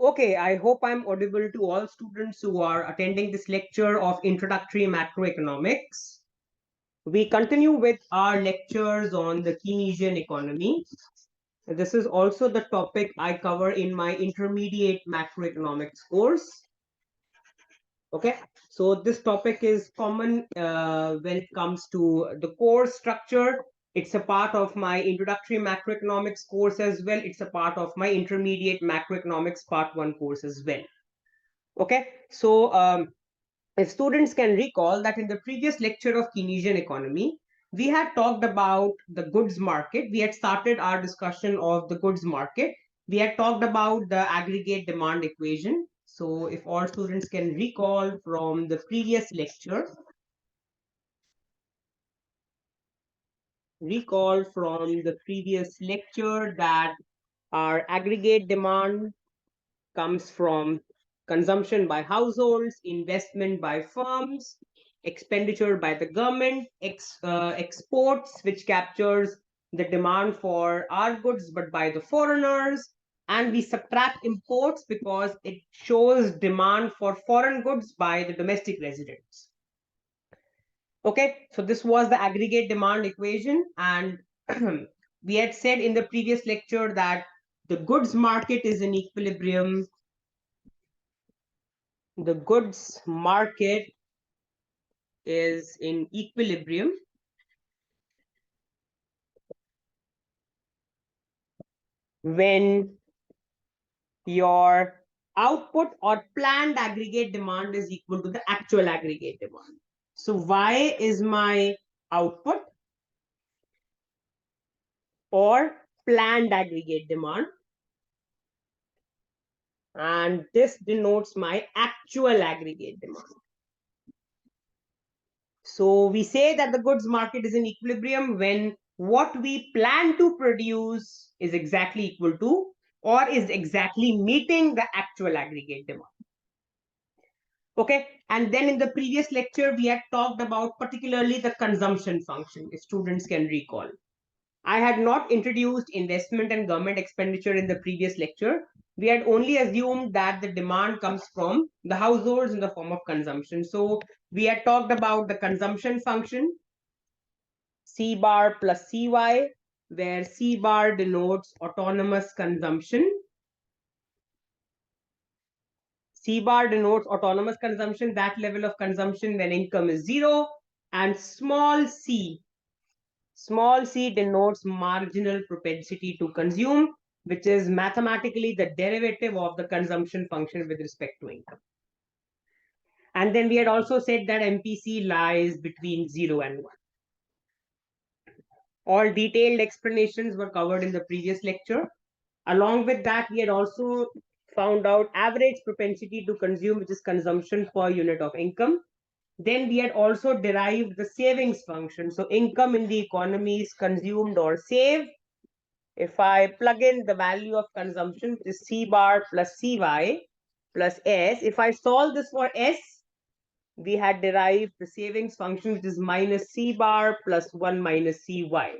Okay, I hope I'm audible to all students who are attending this lecture of Introductory Macroeconomics. We continue with our lectures on the Keynesian economy. This is also the topic I cover in my intermediate macroeconomics course. Okay, so this topic is common when it comes to the course structure. It's a part of my introductory macroeconomics course as well. It's a part of my intermediate macroeconomics part 1 course as well. Okay, so if students can recall that in the previous lecture of Keynesian economy, we had talked about the goods market. We had started our discussion of the goods market. We had talked about the aggregate demand equation. So if all students can recall from the previous lecture, that our aggregate demand comes from consumption by households, investment by firms, expenditure by the government, exports, which captures the demand for our goods but by the foreigners, and we subtract imports because it shows demand for foreign goods by the domestic residents. Okay, so this was the aggregate demand equation, and we had said in the previous lecture that the goods market is in equilibrium. The goods market is in equilibrium when your output or planned aggregate demand is equal to the actual aggregate demand. So Y is my output or planned aggregate demand, and this denotes my actual aggregate demand. So we say that the goods market is in equilibrium when what we plan to produce is exactly equal to or is exactly meeting the actual aggregate demand. Okay, and then in the previous lecture, we had talked about particularly the consumption function, if students can recall. I had not introduced investment and government expenditure in the previous lecture. We had only assumed that the demand comes from the households in the form of consumption. So we had talked about the consumption function, C bar plus CY, where C bar denotes autonomous consumption. C bar denotes autonomous consumption, that level of consumption when income is zero, and small c denotes marginal propensity to consume, which is mathematically the derivative of the consumption function with respect to income. And then we had also said that MPC lies between 0 and 1. All detailed explanations were covered in the previous lecture. Along with that, we had also found out average propensity to consume, which is consumption per unit of income. Then we had also derived the savings function. So income in the economy is consumed or saved. If I plug in the value of consumption, which is C bar plus CY plus S, if I solve this for S, we had derived the savings function, which is minus C bar plus 1 minus CY.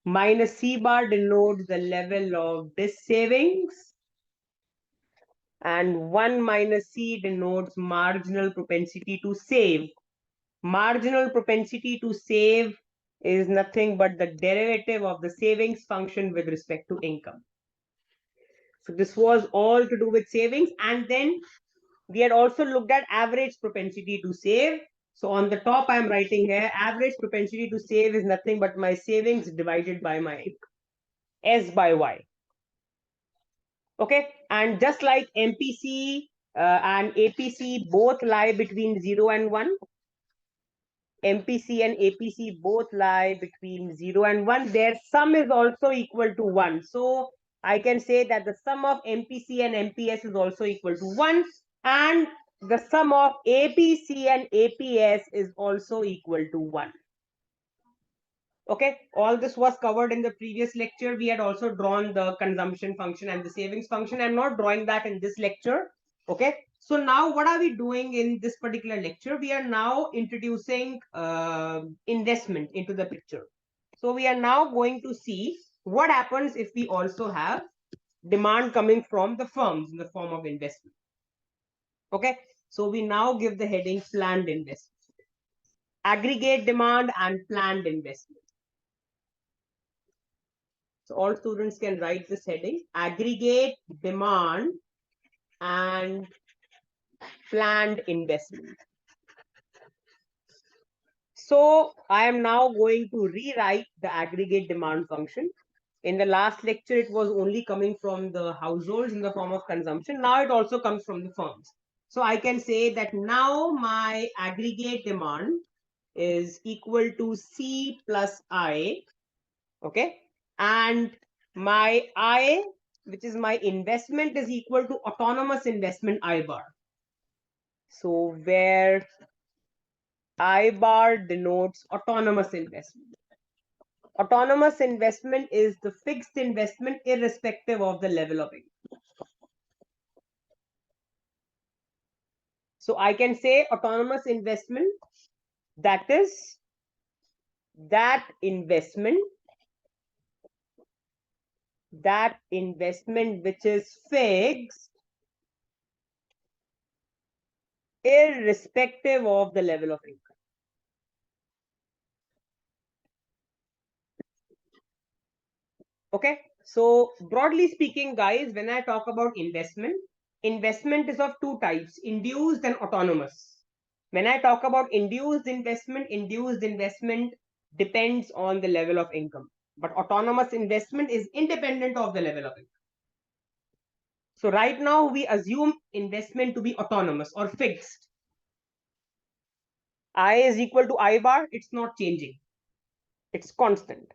Minus C bar denotes the level of this savings, and 1 minus C denotes marginal propensity to save. Marginal propensity to save is nothing but the derivative of the savings function with respect to income. So this was all to do with savings. And then we had also looked at average propensity to save. So on the top, I'm writing here, average propensity to save is nothing but my savings divided by my income, S by Y. Okay, and just like MPC and APC both lie between 0 and 1, MPC and APC both lie between 0 and 1. Their sum is also equal to 1. So I can say that the sum of MPC and MPS is also equal to 1. And the sum of APC and APS is also equal to 1. Okay, all this was covered in the previous lecture. We had also drawn the consumption function and the savings function. I'm not drawing that in this lecture. Okay, so now what are we doing in this particular lecture? We are now introducing investment into the picture. So we are now going to see what happens if we also have demand coming from the firms in the form of investment. Okay, so we now give the heading planned investment. Aggregate demand and planned investment. So all students can write this heading: aggregate demand and planned investment. So I am now going to rewrite the aggregate demand function. In the last lecture, it was only coming from the households in the form of consumption. Now it also comes from the firms. So I can say that now my aggregate demand is equal to C plus I. Okay. And my I, which is my investment, is equal to autonomous investment I bar. So where I bar denotes autonomous investment. Autonomous investment is the fixed investment irrespective of the level of income. So I can say autonomous investment, that is that investment which is fixed irrespective of the level of income. Okay, so broadly speaking, guys, when I talk about investment is of two types: induced and autonomous. When I talk about induced investment depends on the level of income, but autonomous investment is independent of the level of income. So right now we assume investment to be autonomous or fixed. I is equal to I bar, it's not changing, it's constant.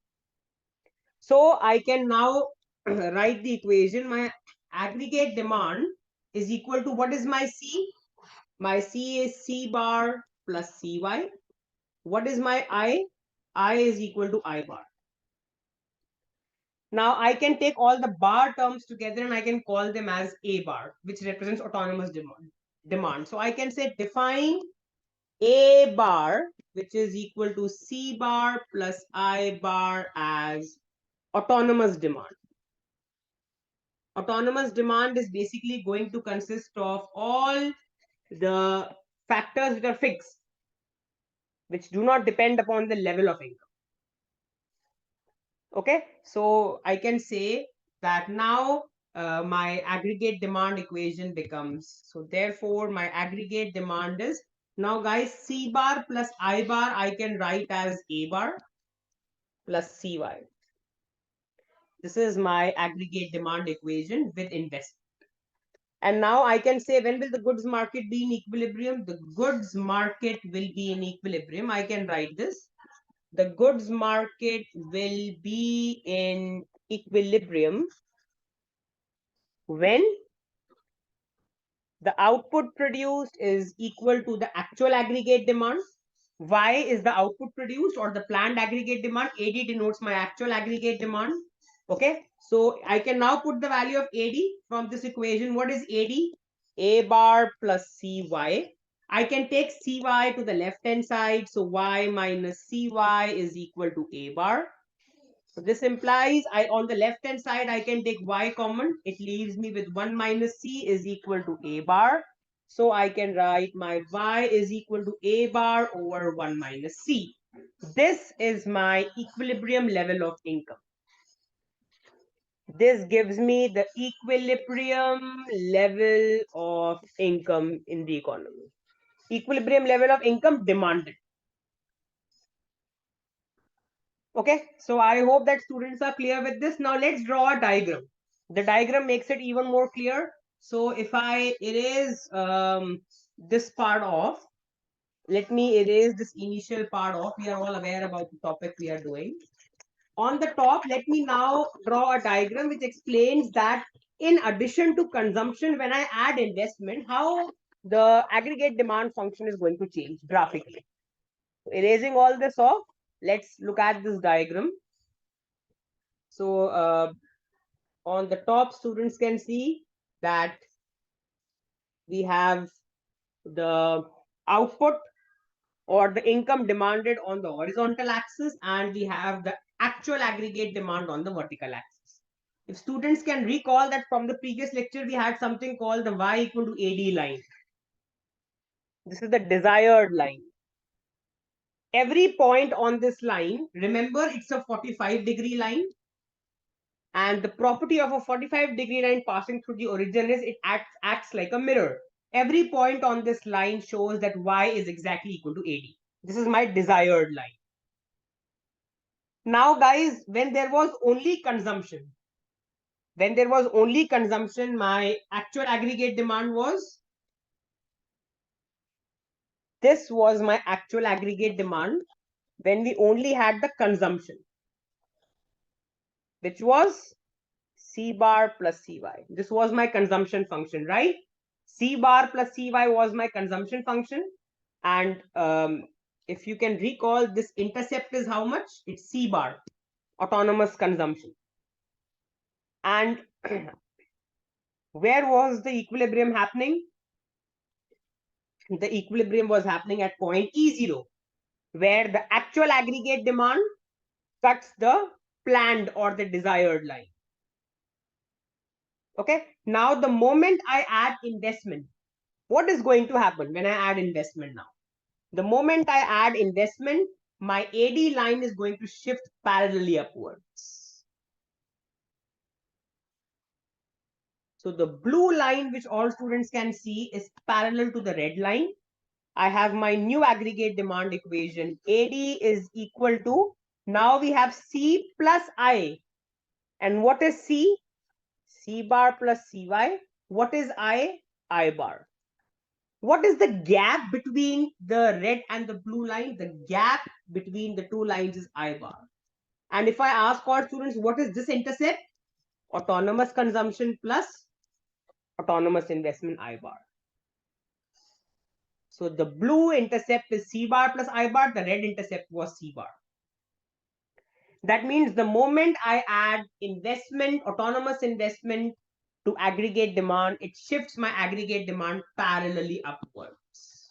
So I can now write the equation. My aggregate demand is equal to, what is my C? My C is C bar plus CY. What is my I? I is equal to I bar. Now I can take all the bar terms together and I can call them as A bar, which represents autonomous demand. So I can say define A bar, which is equal to C bar plus I bar, as autonomous demand. Autonomous demand is basically going to consist of all the factors which are fixed, which do not depend upon the level of income. Okay, so I can say that now my aggregate demand equation becomes, so therefore my aggregate demand is, now guys, C bar plus I bar I can write as A bar plus CY. This is my aggregate demand equation with investment. And now I can say, when will the goods market be in equilibrium? The goods market will be in equilibrium. I can write this. The goods market will be in equilibrium when the output produced is equal to the actual aggregate demand. Y is the output produced or the planned aggregate demand. AD denotes my actual aggregate demand. Okay, so I can now put the value of AD from this equation. What is AD? A bar plus CY. I can take CY to the left hand side. So Y minus CY is equal to A bar. So this implies on the left hand side, I can take Y common. It leaves me with 1 minus C is equal to A bar. So I can write my Y is equal to A bar over 1 minus C. This is my equilibrium level of income. This gives me the equilibrium level of income in the economy. Equilibrium level of income demanded. Okay, so I hope that students are clear with this. Now let's draw a diagram. The diagram makes it even more clear. So if I erase this part off, let me erase this initial part off. We are all aware about the topic we are doing. On the top, let me now draw a diagram which explains that in addition to consumption, when I add investment, how the aggregate demand function is going to change graphically. Erasing all this off, let's look at this diagram. So on the top, students can see that we have the output or the income demanded on the horizontal axis, and we have the actual aggregate demand on the vertical axis. If students can recall that from the previous lecture, we had something called the y equal to AD line. This is the desired line. Every point on this line, remember it's a 45-degree line. And the property of a 45-degree line passing through the origin is it acts like a mirror. Every point on this line shows that y is exactly equal to AD. This is my desired line. Now, guys, when there was only consumption, my actual aggregate demand was, this was my actual aggregate demand when we only had the consumption, which was C bar plus Cy. This was my consumption function, right? C bar plus Cy was my consumption function. And if you can recall, this intercept is how much? It's C bar, autonomous consumption. And where was the equilibrium happening? The equilibrium was happening at point E0, where the actual aggregate demand cuts the planned or the desired line. Okay. Now, the moment I add investment, what is going to happen when I add investment now? The moment I add investment, my AD line is going to shift parallelly upwards. So the blue line, which all students can see, is parallel to the red line. I have my new aggregate demand equation. AD is equal to, now we have C plus I. And what is C? C bar plus Cy. What is I? I bar. What is the gap between the red and the blue line? The gap between the two lines is I bar. And if I ask all students, what is this intercept? Autonomous consumption plus autonomous investment I bar. So the blue intercept is C bar plus I bar. The red intercept was C bar. That means the moment I add investment, autonomous investment to aggregate demand, it shifts my aggregate demand parallelly upwards.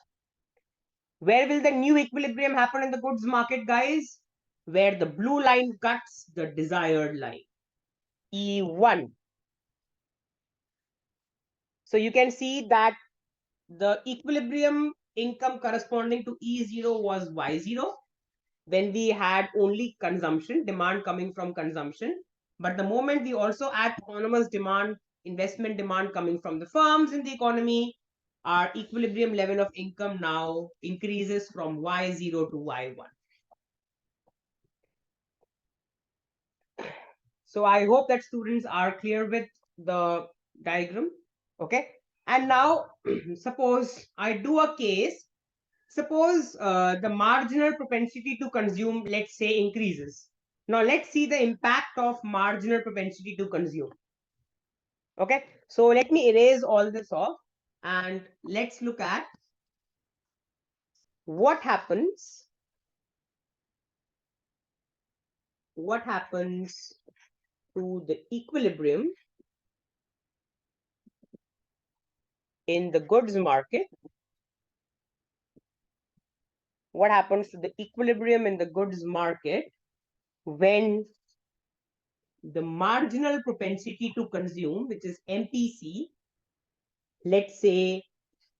Where will the new equilibrium happen in the goods market, guys? Where the blue line cuts the desired line, E1. So you can see that the equilibrium income corresponding to E0 was Y0 when we had only consumption, demand coming from consumption. But the moment we also add autonomous demand, investment demand coming from the firms in the economy, our equilibrium level of income now increases from Y0 to Y1. So I hope that students are clear with the diagram. Okay. And now suppose I do a case. Suppose the marginal propensity to consume, let's say, increases. Now let's see the impact of marginal propensity to consume. Okay. So let me erase all this off and let's look at what happens to the equilibrium in the goods market. What happens to the equilibrium in the goods market when the marginal propensity to consume, which is MPC, let's say,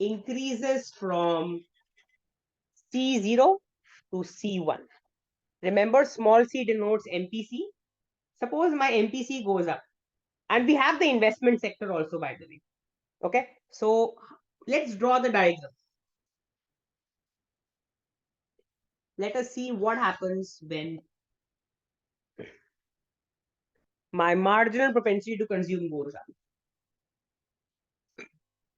increases from C0 to C1. Remember, small c denotes MPC. Suppose my MPC goes up. And we have the investment sector also, by the way. Okay. So let's draw the diagram. Let us see what happens when my marginal propensity to consume goes up.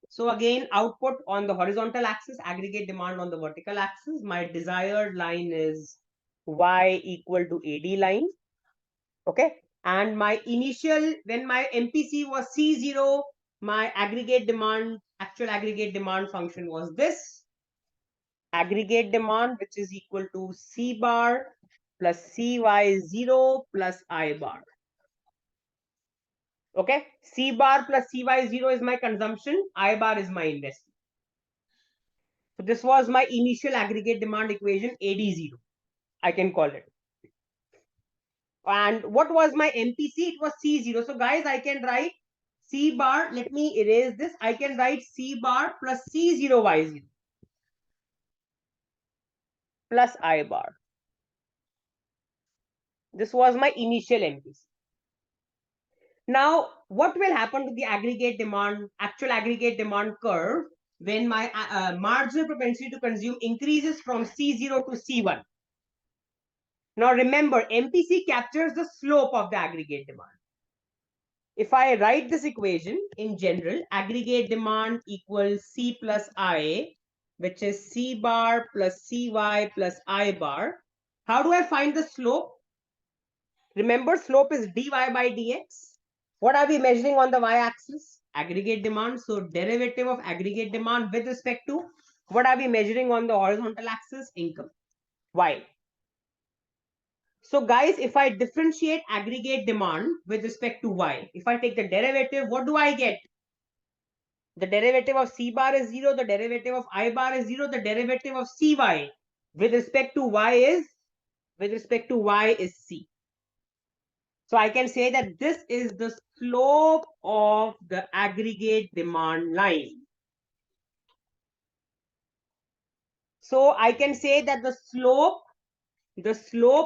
So again, output on the horizontal axis, aggregate demand on the vertical axis. My desired line is Y equal to AD line. Okay. And my initial, when my MPC was C0, my aggregate demand, actual aggregate demand function was this. Aggregate demand, which is equal to C bar plus CY0 plus I bar. Okay. C bar plus CY0 is my consumption. I bar is my investment. So this was my initial aggregate demand equation, AD0. I can call it. And what was my MPC? It was C0. So guys, I can write C bar. Let me erase this. I can write C bar plus C0 Y0 plus I bar. This was my initial MPC. Now, what will happen to the aggregate demand, actual aggregate demand curve when my marginal propensity to consume increases from C0 to C1? Now, remember, MPC captures the slope of the aggregate demand. If I write this equation in general, aggregate demand equals C plus I, which is C bar plus CY plus I bar. How do I find the slope? Remember, slope is dy by dx. What are we measuring on the y-axis? Aggregate demand. So derivative of aggregate demand with respect to what are we measuring on the horizontal axis? Income. Y. So guys, if I differentiate aggregate demand with respect to y, if I take the derivative, what do I get? The derivative of C bar is 0, the derivative of I bar is 0, the derivative of CY with respect to y is C. So I can say that this is the slope of the aggregate demand line. So I can say that the slope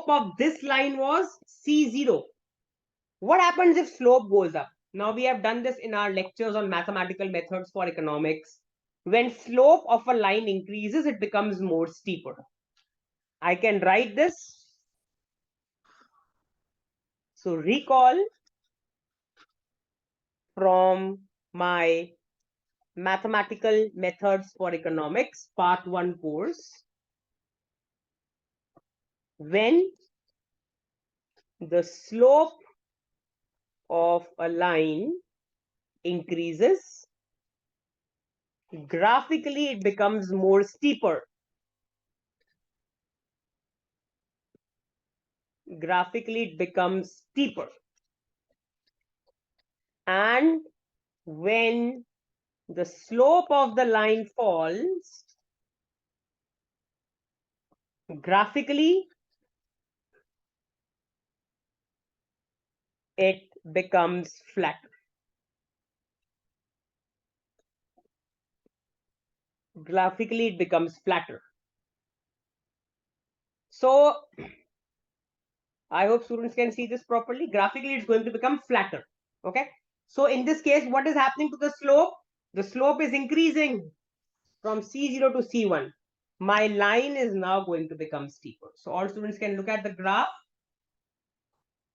of this line was C0. What happens if slope goes up? Now we have done this in our lectures on mathematical methods for economics. When slope of a line increases, it becomes more steeper. I can write this. So recall from my mathematical methods for economics part 1 course, when the slope of a line increases, graphically it becomes more steeper. Graphically it becomes steeper. And when the slope of the line falls, graphically it becomes flatter. Graphically it becomes flatter. So I hope students can see this properly. Graphically it's going to become flatter. Okay. So in this case, what is happening to the slope? The slope is increasing from C0 to C1. My line is now going to become steeper. So all students can look at the graph.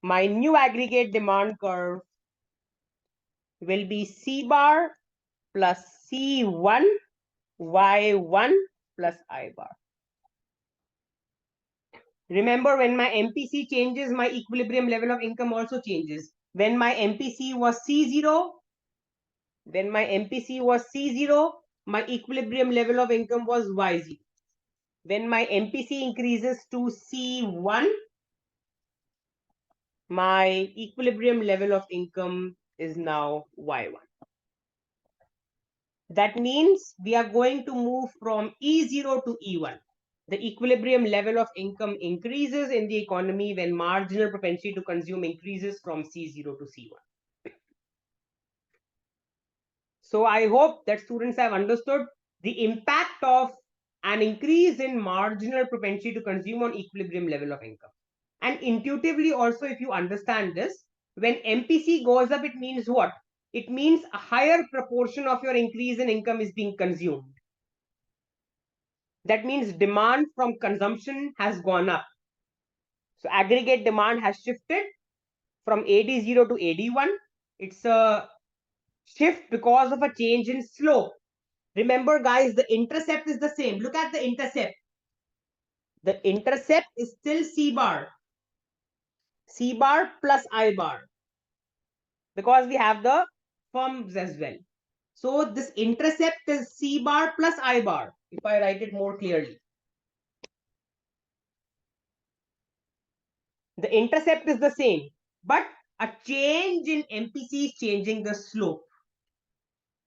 My new aggregate demand curve will be C bar plus C1 Y1 plus I bar. Remember, when my MPC changes, my equilibrium level of income also changes. When my MPC was C0, my equilibrium level of income was Y0. When my MPC increases to C1, my equilibrium level of income is now Y1. That means we are going to move from E0 to E1. The equilibrium level of income increases in the economy when marginal propensity to consume increases from C0 to C1. So I hope that students have understood the impact of an increase in marginal propensity to consume on equilibrium level of income. And intuitively also, if you understand this, when MPC goes up, it means what? It means a higher proportion of your increase in income is being consumed. That means demand from consumption has gone up. So aggregate demand has shifted from AD0 to AD1. It's a shift because of a change in slope. Remember, guys, the intercept is the same. Look at the intercept. The intercept is still C bar. C bar plus I bar. Because we have the firms as well. So this intercept is C bar plus I bar, if I write it more clearly. The intercept is the same, but a change in MPC is changing the slope.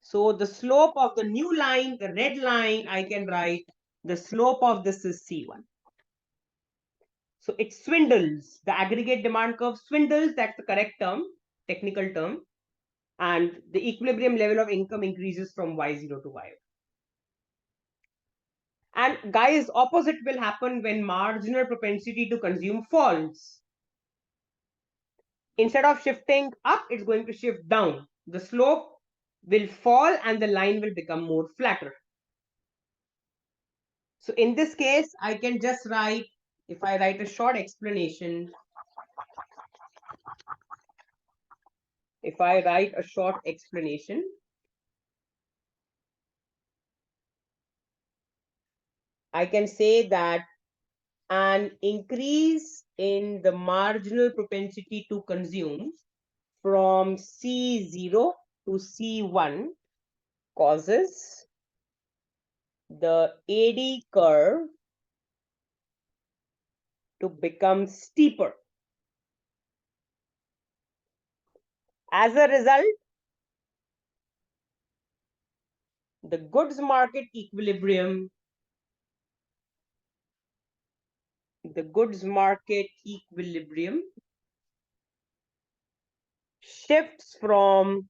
So the slope of the new line, the red line, I can write the slope of this is C1. So it swindles. The aggregate demand curve swindles. That's the correct term, technical term. And the equilibrium level of income increases from Y0 to Y1. And guys, opposite will happen when marginal propensity to consume falls. Instead of shifting up, it's going to shift down. The slope will fall and the line will become more flatter. So in this case, I can just write, if I write a short explanation, I can say that an increase in the marginal propensity to consume from C0 to C1 causes the AD curve to become steeper. As a result, the goods market equilibrium shifts from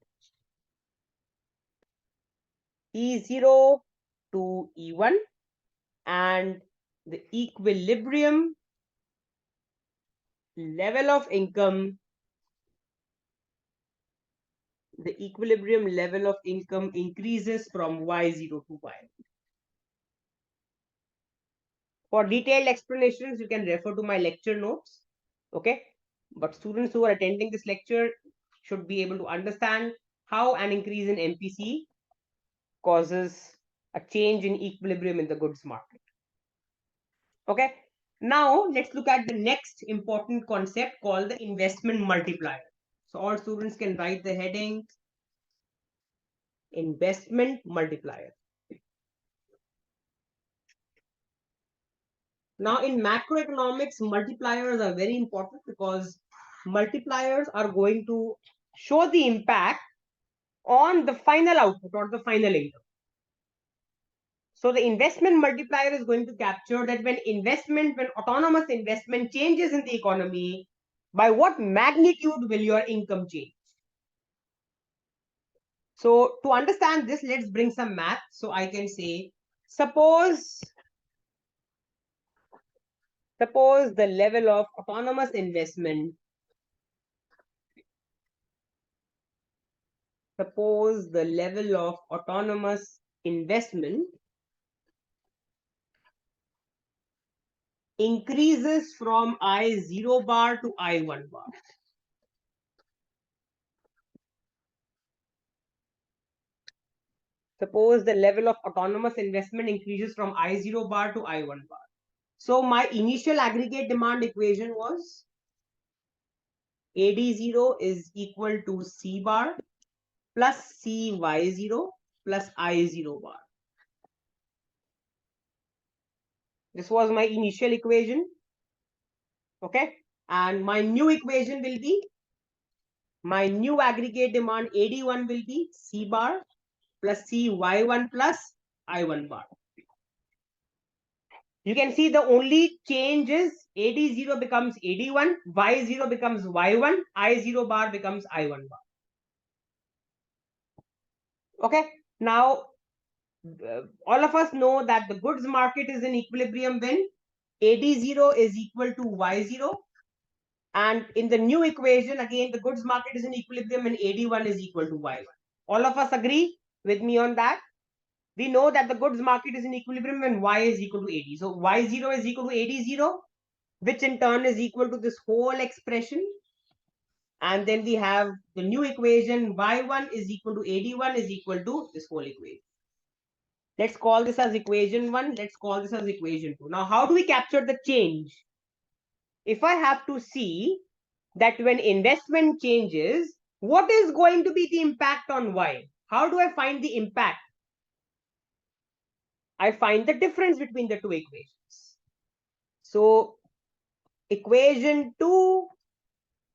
E0 to E1, and the equilibrium level of income increases from Y0 to Y1. For detailed explanations, you can refer to my lecture notes. Okay. But students who are attending this lecture should be able to understand how an increase in MPC causes a change in equilibrium in the goods market. Okay. Now let's look at the next important concept called the investment multiplier. So all students can write the heading investment multiplier. Now in macroeconomics, multipliers are very important because multipliers are going to show the impact on the final output or the final income. So the investment multiplier is going to capture that when autonomous investment changes in the economy, by what magnitude will your income change? So to understand this, let's bring some math. So I can say, suppose the level of autonomous investment increases from I0 bar to I1 bar. Suppose the level of autonomous investment increases from I0 bar to I1 bar. So my initial aggregate demand equation was AD0 is equal to C bar plus CY0 plus I0 bar. This was my initial equation. Okay. And my new equation will be, my new aggregate demand AD1 will be C bar plus CY1 plus I1 bar. You can see the only change is AD0 becomes AD1, Y0 becomes Y1, I0 bar becomes I1 bar. Okay. Now, all of us know that the goods market is in equilibrium when AD0 is equal to Y0. And in the new equation, again, the goods market is in equilibrium when AD1 is equal to Y1. All of us agree with me on that? We know that the goods market is in equilibrium when Y is equal to AD. So Y0 is equal to AD0, which in turn is equal to this whole expression. And then we have the new equation, Y1 is equal to AD1 is equal to this whole equation. Let's call this as equation 1. Let's call this as equation 2. Now, how do we capture the change? If I have to see that when investment changes, what is going to be the impact on Y? How do I find the impact? I find the difference between the two equations. So equation 2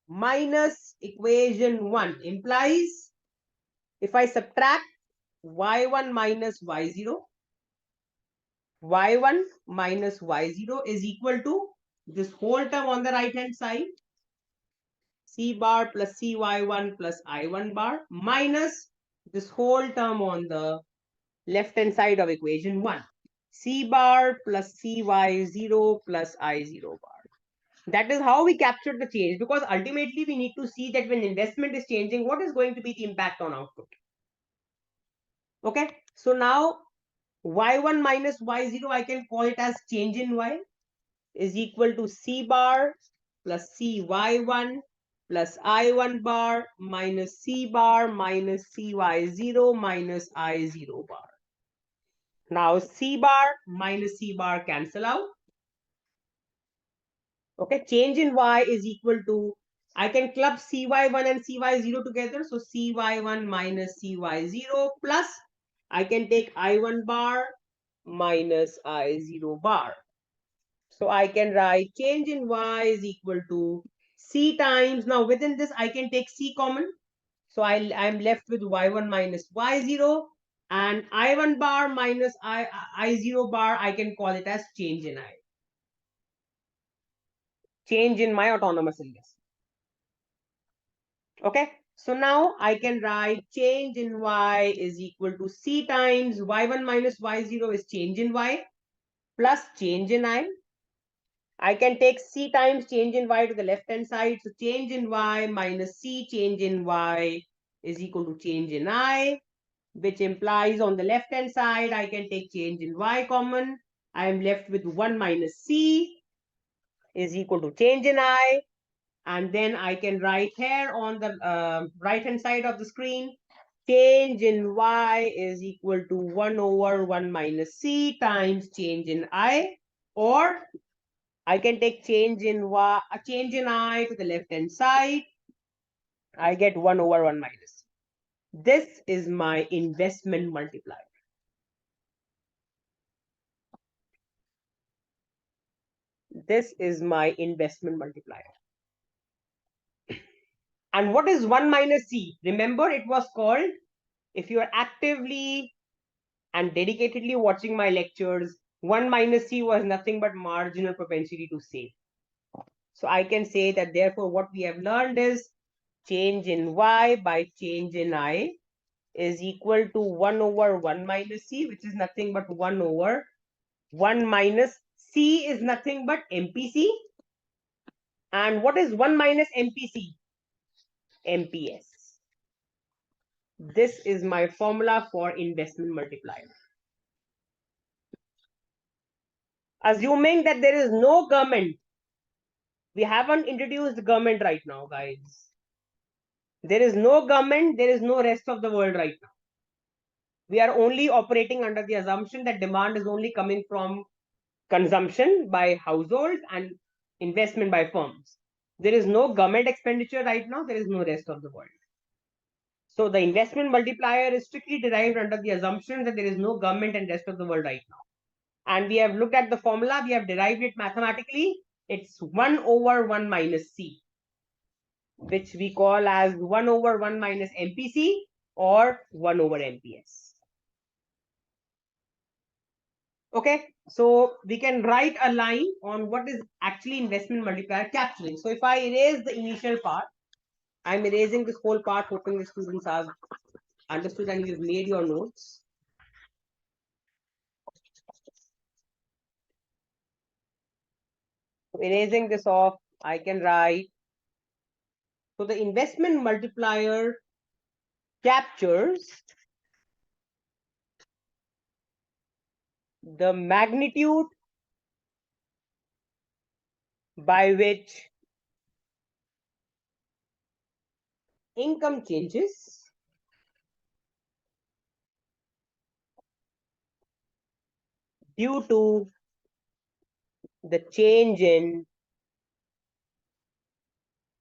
minus equation 1 implies if I subtract Y1 minus Y0, Y1 minus Y0 is equal to this whole term on the right hand side, C bar plus CY1 plus I1 bar minus this whole term on the left hand side of equation 1. C bar plus CY0 plus I0 bar. That is how we captured the change, because ultimately we need to see that when investment is changing, what is going to be the impact on output. Okay, so now Y1 minus Y0, I can call it as change in Y, is equal to C bar plus CY1 plus I1 bar minus C bar minus CY0 minus I0 bar. Now C bar minus C bar cancel out. Okay, change in Y is equal to, I can club CY1 and CY0 together. So CY1 minus CY0 plus, I can take I1 bar minus I0 bar. So I can write change in Y is equal to C times, now within this I can take C common. So I'm left with Y1 minus Y0, and I1 bar minus I0 bar, I can call it as change in I. Change in my autonomous investment. Okay, so now I can write change in Y is equal to C times Y1 minus Y0 is change in Y plus change in I. I can take C times change in Y to the left hand side. So change in Y minus C change in Y is equal to change in I, which implies on the left hand side, I can take change in Y common. I am left with 1 minus C is equal to change in I. And then I can write here on the right hand side of the screen, change in Y is equal to 1 over 1 minus C times change in I, or I can take change in Y, change in I to the left hand side. I get 1 over 1 minus. This is my investment multiplier. This is my investment multiplier. And what is 1 minus C? Remember, it was called, if you are actively and dedicatedly watching my lectures, 1 minus C was nothing but marginal propensity to save. So I can say that therefore what we have learned is change in Y by change in I is equal to 1 over 1 minus C, which is nothing but 1 over 1 minus C is nothing but MPC. And what is 1 minus MPC? MPS. This is my formula for investment multiplier. Assuming that there is no government, we haven't introduced government right now, guys. There is no government, there is no rest of the world right now. We are only operating under the assumption that demand is only coming from consumption by households and investment by firms. There is no government expenditure right now, there is no rest of the world. So the investment multiplier is strictly derived under the assumption that there is no government and rest of the world right now. And we have looked at the formula, we have derived it mathematically. It's 1 over 1 minus C, which we call as 1 over 1 minus MPC or 1 over MPS. Okay, so we can write a line on what is actually investment multiplier capturing. So if I erase the initial part, I'm erasing this whole part, hoping the students have understood and you've made your notes. Erasing this off, I can write. So the investment multiplier captures the magnitude by which income changes due to the change in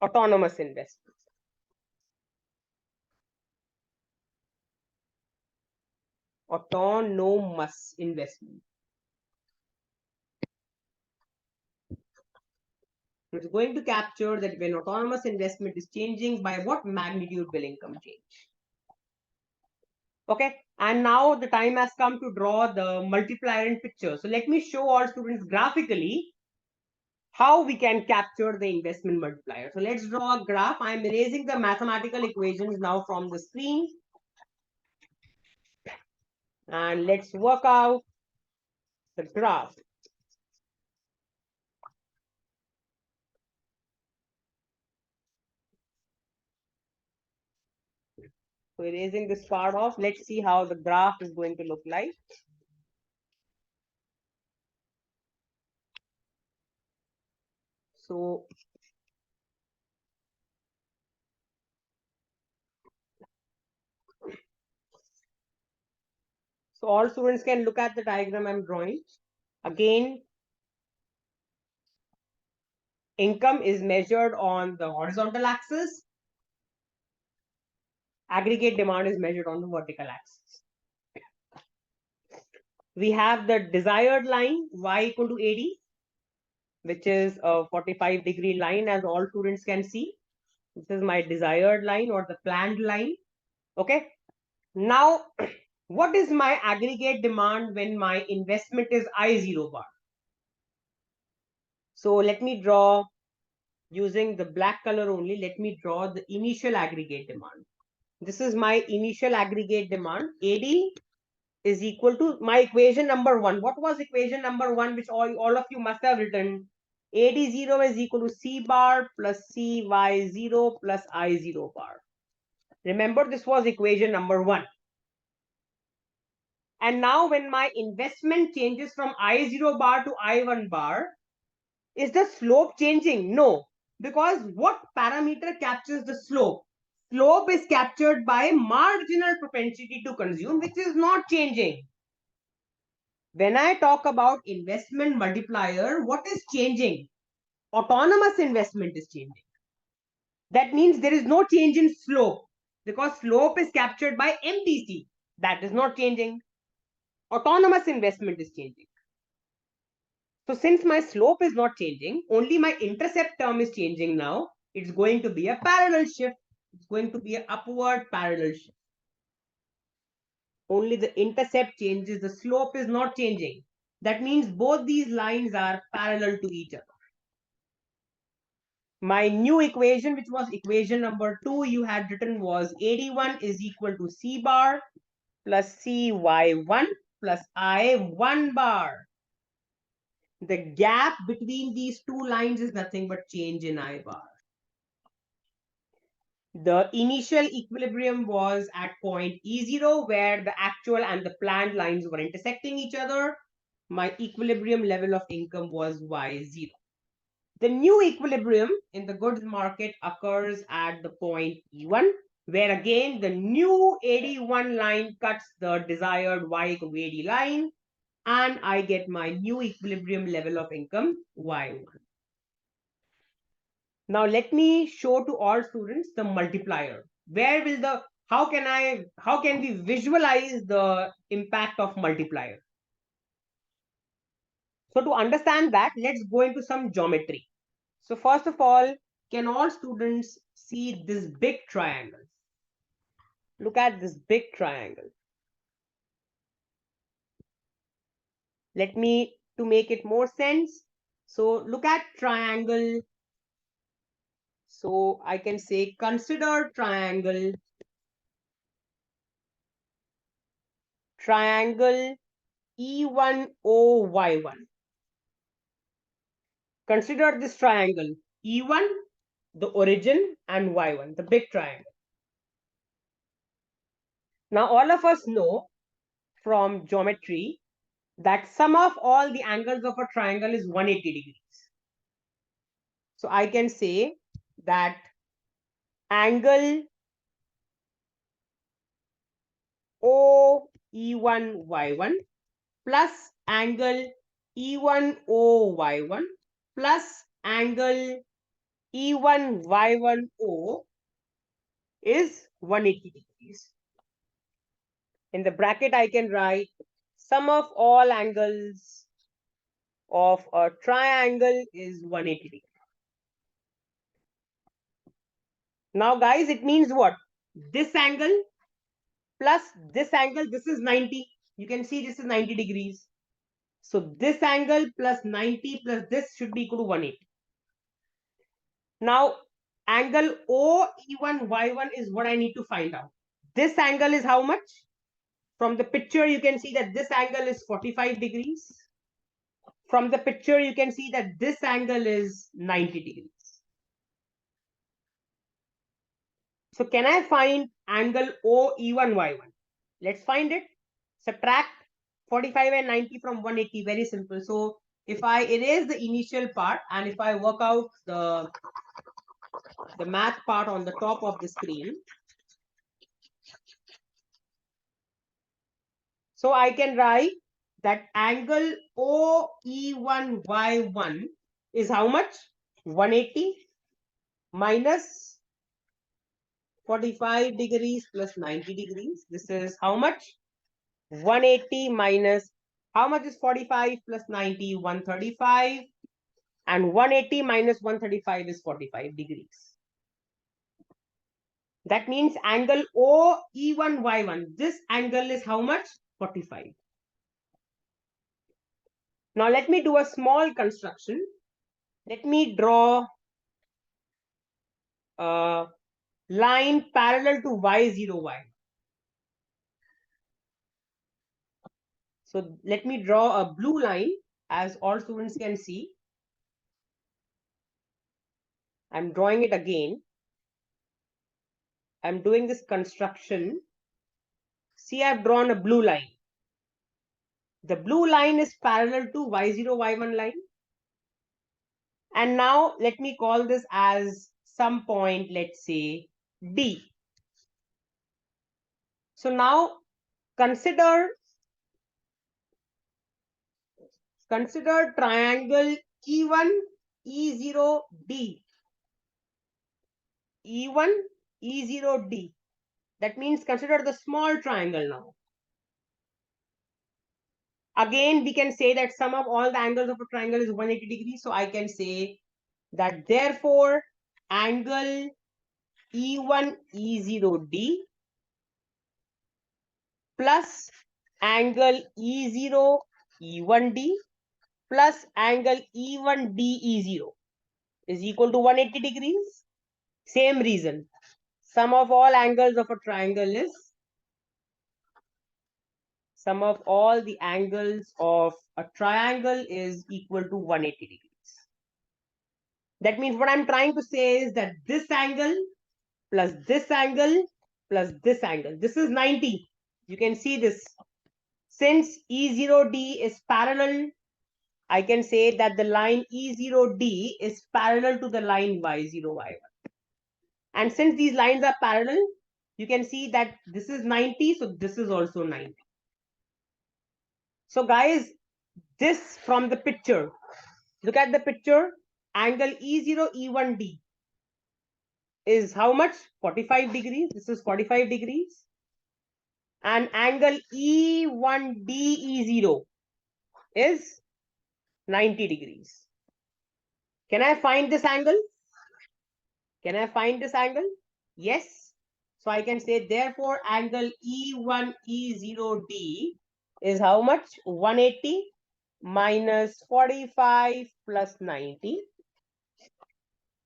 autonomous investment. Autonomous investment. It's going to capture that when autonomous investment is changing, by what magnitude will income change. Okay, and now the time has come to draw the multiplier in picture. So let me show our students graphically how we can capture the investment multiplier. So let's draw a graph. I'm erasing the mathematical equations now from the screen. And let's work out the graph. So erasing this part off, let's see how the graph is going to look like. So all students can look at the diagram I'm drawing. Again, income is measured on the horizontal axis. Aggregate demand is measured on the vertical axis. We have the desired line y equal to AD, which is a 45-degree line, as all students can see. This is my desired line or the planned line. Okay. Now, what is my aggregate demand when my investment is I0 bar? So let me draw using the black color only. Let me draw the initial aggregate demand. This is my initial aggregate demand. AD is equal to my equation number 1. What was equation number 1, which all of you must have written? AD0 is equal to C bar plus CY0 plus I0 bar. Remember, this was equation number 1. And now when my investment changes from I0 bar to I1 bar, is the slope changing? No, because what parameter captures the slope? Slope is captured by marginal propensity to consume, which is not changing. When I talk about investment multiplier, what is changing? Autonomous investment is changing. That means there is no change in slope, because slope is captured by MPC. That is not changing. Autonomous investment is changing. So since my slope is not changing, only my intercept term is changing now. It's going to be a parallel shift. It's going to be an upward parallel shift. Only the intercept changes. The slope is not changing. That means both these lines are parallel to each other. My new equation, which was equation number 2, you had written was AD1 is equal to C bar plus CY1 plus I1 bar. The gap between these two lines is nothing but change in I bar. The initial equilibrium was at point E0, where the actual and the planned lines were intersecting each other. My equilibrium level of income was Y0. The new equilibrium in the goods market occurs at the point E1, where again the new AD1 line cuts the desired Y equal to AD line, and I get my new equilibrium level of income Y1. Now let me show to all students the multiplier. Where will the, how can we visualize the impact of multiplier? So to understand that, let's go into some geometry. So first of all, can all students see this big triangle? Look at this big triangle. Let me, to make it more sense. So look at triangle. So I can say consider triangle E1OY1. Consider this triangle E1, the origin, and Y1, the big triangle. Now all of us know from geometry that sum of all the angles of a triangle is 180 degrees. So I can say that angle OE1Y1 plus angle E1OY1 plus angle E1Y1O is 180 degrees. In the bracket, I can write sum of all angles of a triangle is 180 degrees. Now, guys, it means what? This angle plus this angle, this is 90. You can see this is 90 degrees. So this angle plus 90 plus this should be equal to 180. Now, angle OE1Y1 is what I need to find out. This angle is how much? From the picture, you can see that this angle is 45 degrees. From the picture, you can see that this angle is 90 degrees. So can I find angle OE1Y1? Let's find it. Subtract 45 and 90 from 180. Very simple. So if I erase the initial part and if I work out the math part on the top of the screen, so I can write that angle OE1Y1 is how much? 180 minus 45 degrees plus 90 degrees. This is how much? 180 minus, how much is 45 plus 90? 135. And 180 minus 135 is 45 degrees. That means angle OE1Y1. This angle is how much? 45. Now let me do a small construction. Let me draw a line parallel to Y0Y. So let me draw a blue line, as all students can see. I'm drawing it again. I'm doing this construction. See, I've drawn a blue line. The blue line is parallel to Y0, Y1 line. And now let me call this as some point, let's say D. So now consider triangle E1, E0, D. E1, E0, D. That means consider the small triangle now. Again, we can say that sum of all the angles of a triangle is 180 degrees. So I can say that therefore angle E1, E0, D plus angle E0, E1D plus angle E1, D, E0 is equal to 180 degrees. Same reason. Sum of all angles of a triangle is sum of all the angles of a triangle is equal to 180 degrees. That means what I'm trying to say is that this angle plus this angle plus this angle. This is 90. You can see this. Since E0D is parallel, I can say that the line E0D is parallel to the line Y0, Y1. And since these lines are parallel, you can see that this is 90, so this is also 90. So guys, this from the picture, look at the picture, angle E0, E1D is how much? 45 degrees. This is 45 degrees. And angle E1D, E0 is 90 degrees. Can I find this angle? Can I find this angle? Yes. So I can say therefore angle E1, E0D is how much? 180 minus 45 plus 90,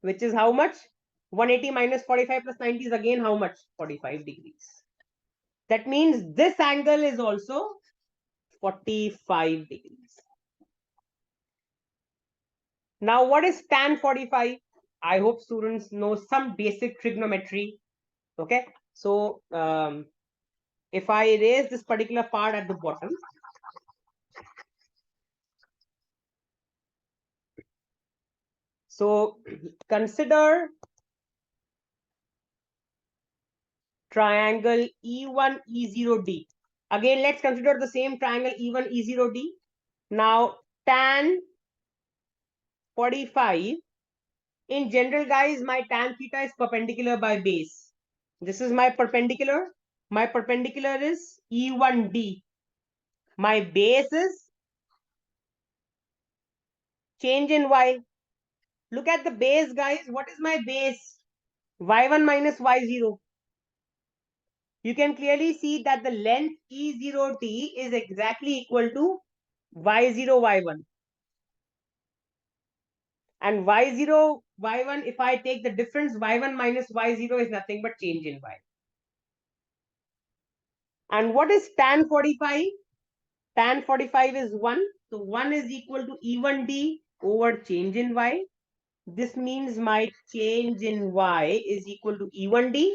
which is how much? 180 minus 45 plus 90 is again how much? 45 degrees. That means this angle is also 45 degrees. Now, what is tan 45? I hope students know some basic trigonometry. Okay. So, if I erase this particular part at the bottom, so consider triangle E1, E0D. Again, let's consider the same triangle E1, E0D. Now, tan 45. In general, guys, my tan theta is perpendicular by base. This is my perpendicular. My perpendicular is E1D. My base is change in Y. Look at the base, guys. What is my base? Y1 minus Y0. You can clearly see that the length E0T is exactly equal to y0, y1. And y0, y1, if I take the difference, y1 minus y0 is nothing but change in y. And what is tan 45? Tan 45 is 1. So 1 is equal to E1D over change in y. This means my change in y is equal to E1D.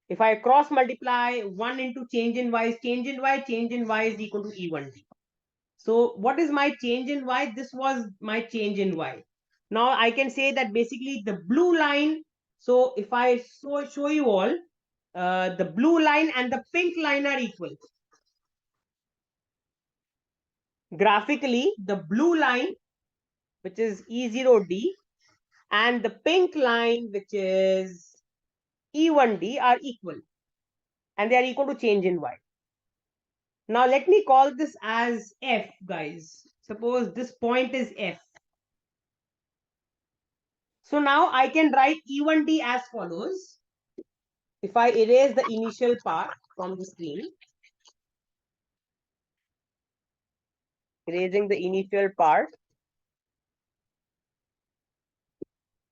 If I cross multiply 1 into change in y is change in y is equal to E1D. So what is my change in y? This was my change in y. Now I can say that basically the blue line. So if I show you all, the blue line and the pink line are equal. Graphically, the blue line, which is E0D, and the pink line, which is E1D, are equal. And they are equal to change in y. Now let me call this as f, guys. Suppose this point is f. So now I can write E1D as follows. If I erase the initial part from the screen, erasing the initial part,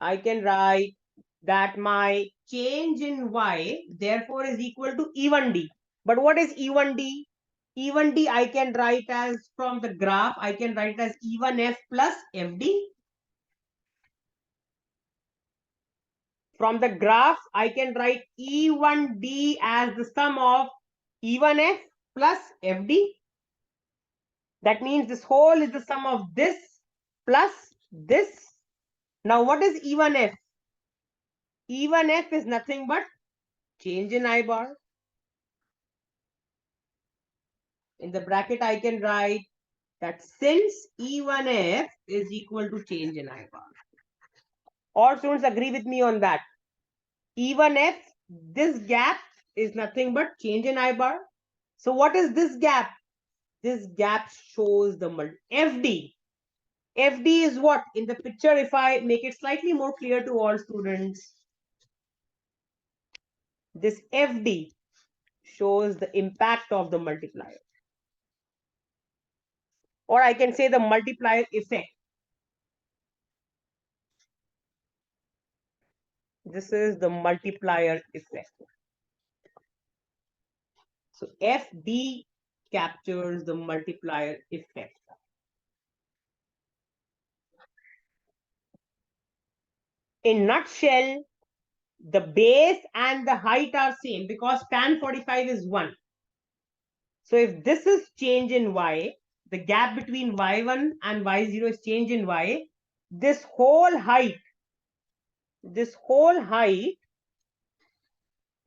I can write that my change in y therefore is equal to E1D. But what is E1D? E1D I can write as, from the graph, I can write as E1F plus FD. From the graph, I can write E1D as the sum of E1F plus FD. That means this whole is the sum of this plus this. Now, what is E1F? E1F is nothing but change in I bar. In the bracket, I can write that since E1F is equal to change in I bar. All students agree with me on that. E1F, this gap is nothing but change in I bar. So what is this gap? This gap shows the FD. FD is what? In the picture, if I make it slightly more clear to all students, this FD shows the impact of the multiplier. Or I can say the multiplier effect. This is the multiplier effect. So FD captures the multiplier effect. In nutshell, the base and the height are same because tan 45 is 1. So if this is change in y, the gap between y1 and y0 is change in y, this whole height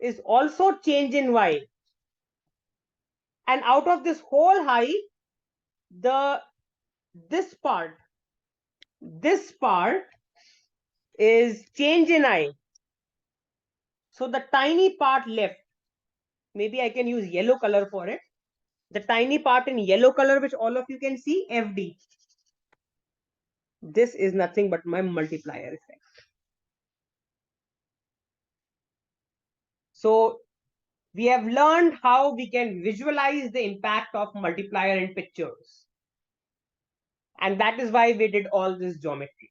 is also change in y. And out of this whole height, this part is change in I. So the tiny part left, maybe I can use yellow color for it. The tiny part in yellow color, which all of you can see, FD. This is nothing but my multiplier effect. So we have learned how we can visualize the impact of multiplier in pictures. And that is why we did all this geometry.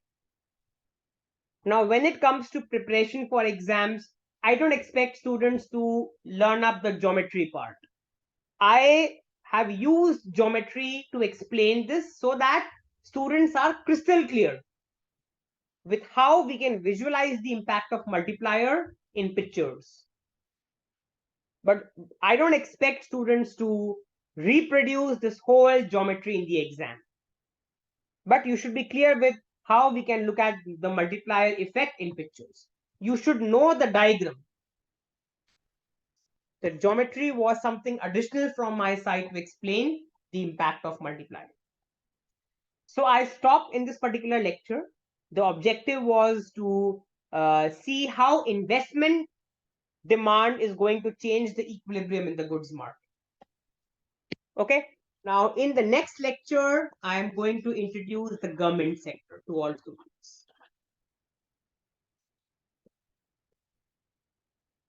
Now, when it comes to preparation for exams, I don't expect students to learn up the geometry part. I have used geometry to explain this so that students are crystal clear with how we can visualize the impact of multiplier in pictures. But I don't expect students to reproduce this whole geometry in the exam. But you should be clear with how we can look at the multiplier effect in pictures. You should know the diagram. The geometry was something additional from my side to explain the impact of multiplier. So I stopped in this particular lecture. The objective was to see how investment demand is going to change the equilibrium in the goods market. Okay. Now, in the next lecture, I am going to introduce the government sector to all students.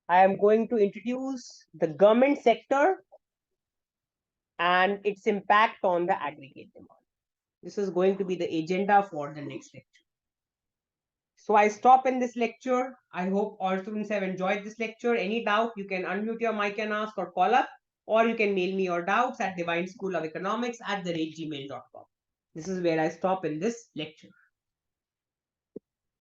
I am going to introduce the government sector and its impact on the aggregate demand. This is going to be the agenda for the next lecture. So I stop in this lecture. I hope all students have enjoyed this lecture. Any doubt, you can unmute your mic and ask or call up, or you can mail me your doubts at divineschoolofeconomics@gmail.com. This is where I stop in this lecture.